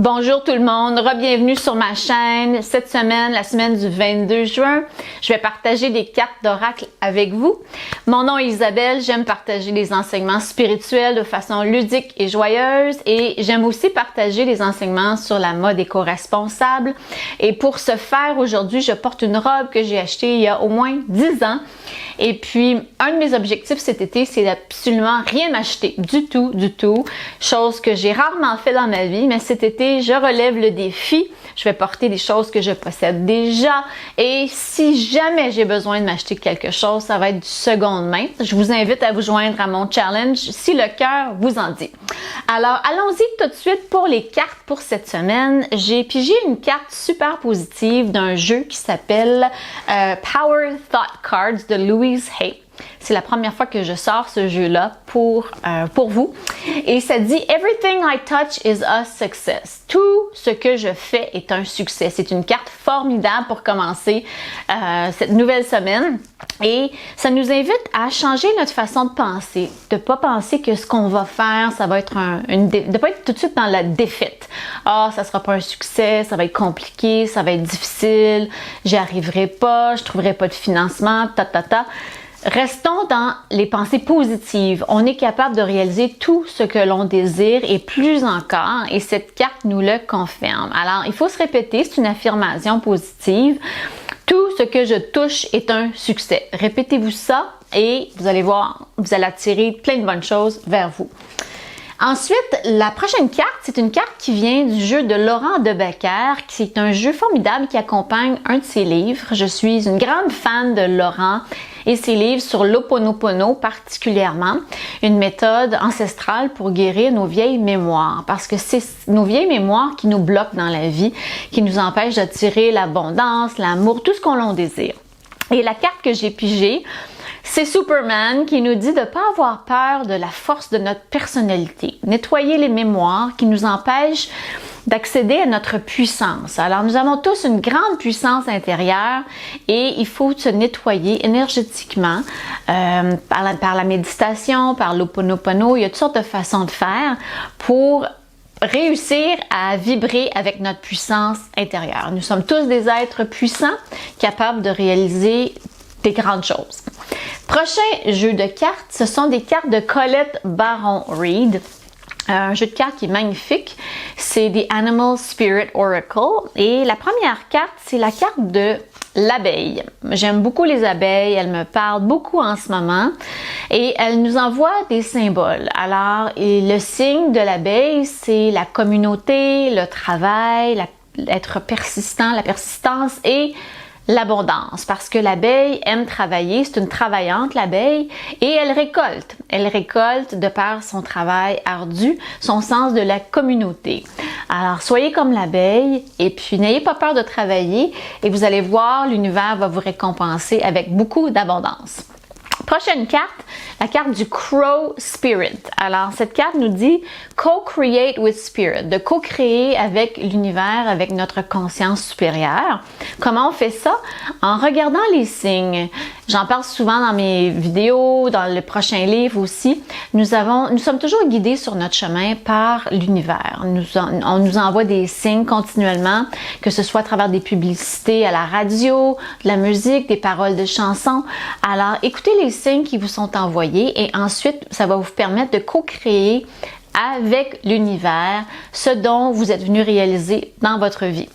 Bonjour tout le monde, re-bienvenue sur ma chaîne. Cette semaine, la semaine du 22 juin, je vais partager des cartes d'oracle avec vous. Mon nom est Isabelle, j'aime partager les enseignements spirituels de façon ludique et joyeuse et j'aime aussi partager les enseignements sur la mode éco-responsable. Et pour ce faire, aujourd'hui, je porte une robe que j'ai achetée il y a au moins 10 ans. Et puis, un de mes objectifs cet été, c'est d'absolument rien m'acheter, du tout, chose que j'ai rarement fait dans ma vie, mais cet été, je relève le défi. Je vais porter des choses que je possède déjà et si jamais j'ai besoin de m'acheter quelque chose, ça va être du seconde main. Je vous invite à vous joindre à mon challenge si le cœur vous en dit. Alors, allons-y tout de suite pour les cartes pour cette semaine. J'ai pigé une carte super positive d'un jeu qui s'appelle Power Thought Cards de Louise Hay. C'est la première fois que je sors ce jeu-là pour vous. Et ça dit « Everything I touch is a success ». Tout ce que je fais est un succès. C'est une carte formidable pour commencer cette nouvelle semaine. Et ça nous invite à changer notre façon de penser. De ne pas penser que ce qu'on va faire, ça va être de ne pas être tout de suite dans la défaite. Ah, ça ne sera pas un succès, ça va être compliqué, ça va être difficile, j'y arriverai pas, je trouverai pas de financement, Restons dans les pensées positives. On est capable de réaliser tout ce que l'on désire et plus encore, et cette carte nous le confirme. Alors, il faut se répéter, c'est une affirmation positive. Tout ce que je touche est un succès. Répétez-vous ça et vous allez voir, vous allez attirer plein de bonnes choses vers vous. Ensuite, la prochaine carte, c'est une carte qui vient du jeu de Laurent Debecker, qui est un jeu formidable qui accompagne un de ses livres. Je suis une grande fan de Laurent et ses livres sur l'Ho'oponopono particulièrement, une méthode ancestrale pour guérir nos vieilles mémoires, parce que c'est nos vieilles mémoires qui nous bloquent dans la vie, qui nous empêchent d'attirer l'abondance, l'amour, tout ce qu'on l'on désire. Et la carte que j'ai pigée, c'est Superman qui nous dit de ne pas avoir peur de la force de notre personnalité. Nettoyer les mémoires qui nous empêchent d'accéder à notre puissance. Alors, nous avons tous une grande puissance intérieure et il faut se nettoyer énergétiquement par la méditation, par l'Ho'oponopono. Il y a toutes sortes de façons de faire pour réussir à vibrer avec notre puissance intérieure. Nous sommes tous des êtres puissants, capables de réaliser des grandes choses. Prochain jeu de cartes, ce sont des cartes de Colette Baron-Reid. Un jeu de cartes qui est magnifique. C'est The Animal Spirit Oracle. Et la première carte, c'est la carte de l'abeille. J'aime beaucoup les abeilles, elles me parlent beaucoup en ce moment et elles nous envoient des symboles. Alors, le signe de l'abeille, c'est la communauté, le travail, être persistant, la persistance et l'abondance, parce que l'abeille aime travailler, c'est une travaillante l'abeille, et elle récolte de par son travail ardu, son sens de la communauté. Alors, soyez comme l'abeille, et puis n'ayez pas peur de travailler, et vous allez voir, l'univers va vous récompenser avec beaucoup d'abondance. Prochaine carte, la carte du Crow Spirit. Alors, cette carte nous dit Co-create with Spirit, de co-créer avec l'univers, avec notre conscience supérieure. Comment on fait ça? En regardant les signes. J'en parle souvent dans mes vidéos, dans le prochain livre aussi. Nous sommes toujours guidés sur notre chemin par l'univers. On nous envoie des signes continuellement, que ce soit à travers des publicités à la radio, de la musique, des paroles de chansons. Alors, écoutez les signes qui vous sont envoyés et ensuite, ça va vous permettre de co-créer avec l'univers ce dont vous êtes venu réaliser dans votre vie.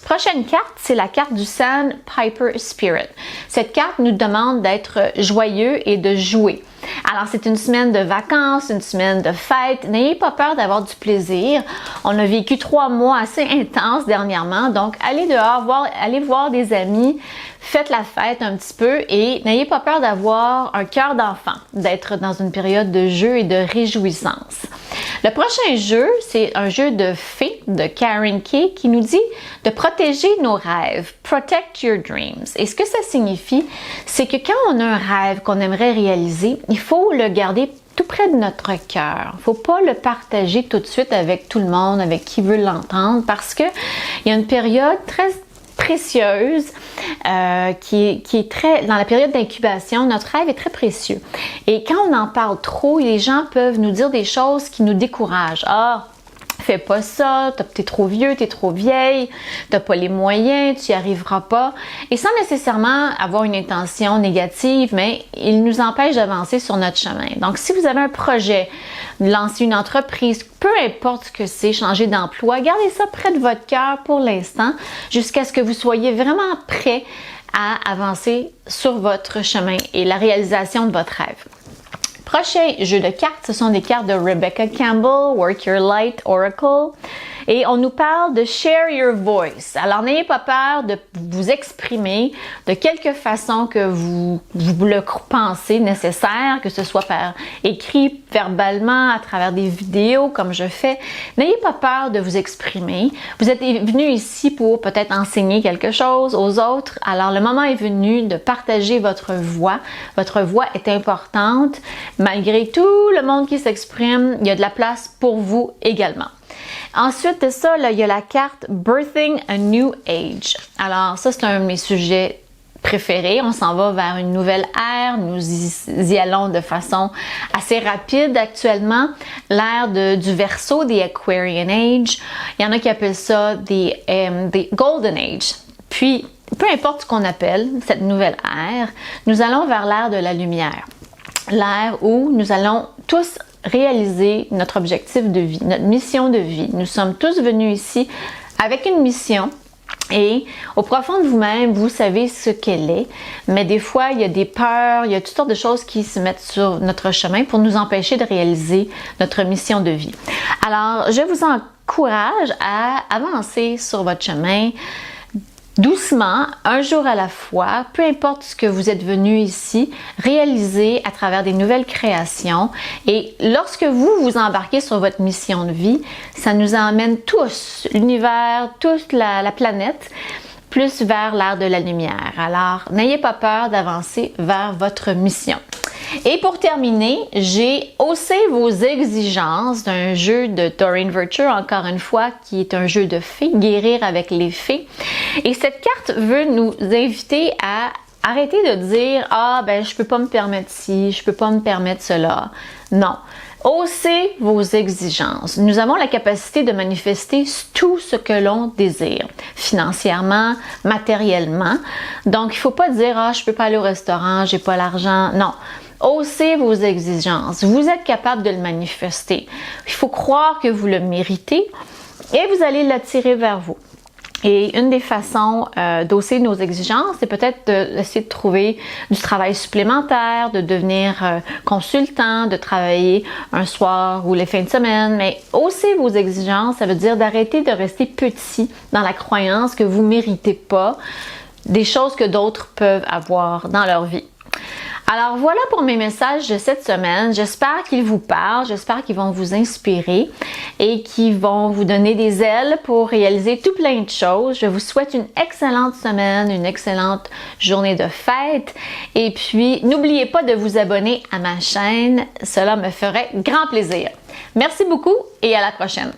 Prochaine carte, c'est la carte du Sandpiper Spirit. Cette carte nous demande d'être joyeux et de jouer. Alors, c'est une semaine de vacances, une semaine de fête. N'ayez pas peur d'avoir du plaisir. On a vécu 3 mois assez intenses dernièrement, donc allez dehors, allez voir des amis, faites la fête un petit peu et n'ayez pas peur d'avoir un cœur d'enfant, d'être dans une période de jeu et de réjouissance. Le prochain jeu, c'est un jeu de fées de Karen Kay qui nous dit de protéger nos rêves. Protect your dreams. Et ce que ça signifie, c'est que quand on a un rêve qu'on aimerait réaliser, il faut le garder tout près de notre cœur. Il ne faut pas le partager tout de suite avec tout le monde, avec qui veut l'entendre, parce qu'il y a une période très précieuse qui est très dans la période d'incubation. Notre rêve est très précieux et quand on en parle trop, les gens peuvent nous dire des choses qui nous découragent. fais pas ça, t'es trop vieux, t'es trop vieille, t'as pas les moyens, tu y arriveras pas. Et sans nécessairement avoir une intention négative, mais il nous empêche d'avancer sur notre chemin. Donc, si vous avez un projet, lancer une entreprise, peu importe ce que c'est, changer d'emploi, gardez ça près de votre cœur pour l'instant, jusqu'à ce que vous soyez vraiment prêt à avancer sur votre chemin et la réalisation de votre rêve. Prochain jeu de cartes, ce sont des cartes de Rebecca Campbell, Work Your Light Oracle. Et on nous parle de Share Your Voice. Alors, n'ayez pas peur de vous exprimer de quelque façon que vous le pensez nécessaire, que ce soit par écrit, verbalement, à travers des vidéos, comme je fais. N'ayez pas peur de vous exprimer. Vous êtes venu ici pour peut-être enseigner quelque chose aux autres. Alors, le moment est venu de partager votre voix. Votre voix est importante. Malgré tout le monde qui s'exprime, il y a de la place pour vous également. Ensuite de ça, là, il y a la carte Birthing a New Age. Alors, ça, c'est un de mes sujets préférés. On s'en va vers une nouvelle ère. Nous y allons de façon assez rapide actuellement. L'ère du Verseau, des Aquarian Age. Il y en a qui appellent ça des Golden Age. Puis, peu importe ce qu'on appelle cette nouvelle ère, nous allons vers l'ère de la lumière. L'ère où nous allons tous réaliser notre objectif de vie, notre mission de vie. Nous sommes tous venus ici avec une mission et au profond de vous-même, vous savez ce qu'elle est, mais des fois, il y a des peurs, il y a toutes sortes de choses qui se mettent sur notre chemin pour nous empêcher de réaliser notre mission de vie. Alors, je vous encourage à avancer sur votre chemin, doucement, un jour à la fois, peu importe ce que vous êtes venu ici, réaliser à travers des nouvelles créations. Et lorsque vous embarquez sur votre mission de vie, ça nous emmène tous, l'univers, toute la planète, plus vers l'ère de la lumière. Alors, n'ayez pas peur d'avancer vers votre mission. Et pour terminer, j'ai haussé vos exigences d'un jeu de Doreen Virtue, encore une fois, qui est un jeu de fées, guérir avec les fées. Et cette carte veut nous inviter à arrêter de dire « Ah, ben, je peux pas me permettre ci, je peux pas me permettre cela. » Non. Haussez vos exigences. Nous avons la capacité de manifester tout ce que l'on désire, financièrement, matériellement. Donc, il ne faut pas dire « Ah, je peux pas aller au restaurant, j'ai pas l'argent. » Non. Haussez vos exigences. Vous êtes capable de le manifester. Il faut croire que vous le méritez et vous allez l'attirer vers vous. Et une des façons d'hausser nos exigences, c'est peut-être d'essayer de trouver du travail supplémentaire, de devenir consultant, de travailler un soir ou les fins de semaine. Mais hausser vos exigences, ça veut dire d'arrêter de rester petit dans la croyance que vous ne méritez pas des choses que d'autres peuvent avoir dans leur vie. Alors voilà pour mes messages de cette semaine. J'espère qu'ils vous parlent, j'espère qu'ils vont vous inspirer et qu'ils vont vous donner des ailes pour réaliser tout plein de choses. Je vous souhaite une excellente semaine, une excellente journée de fête et puis n'oubliez pas de vous abonner à ma chaîne, cela me ferait grand plaisir. Merci beaucoup et à la prochaine.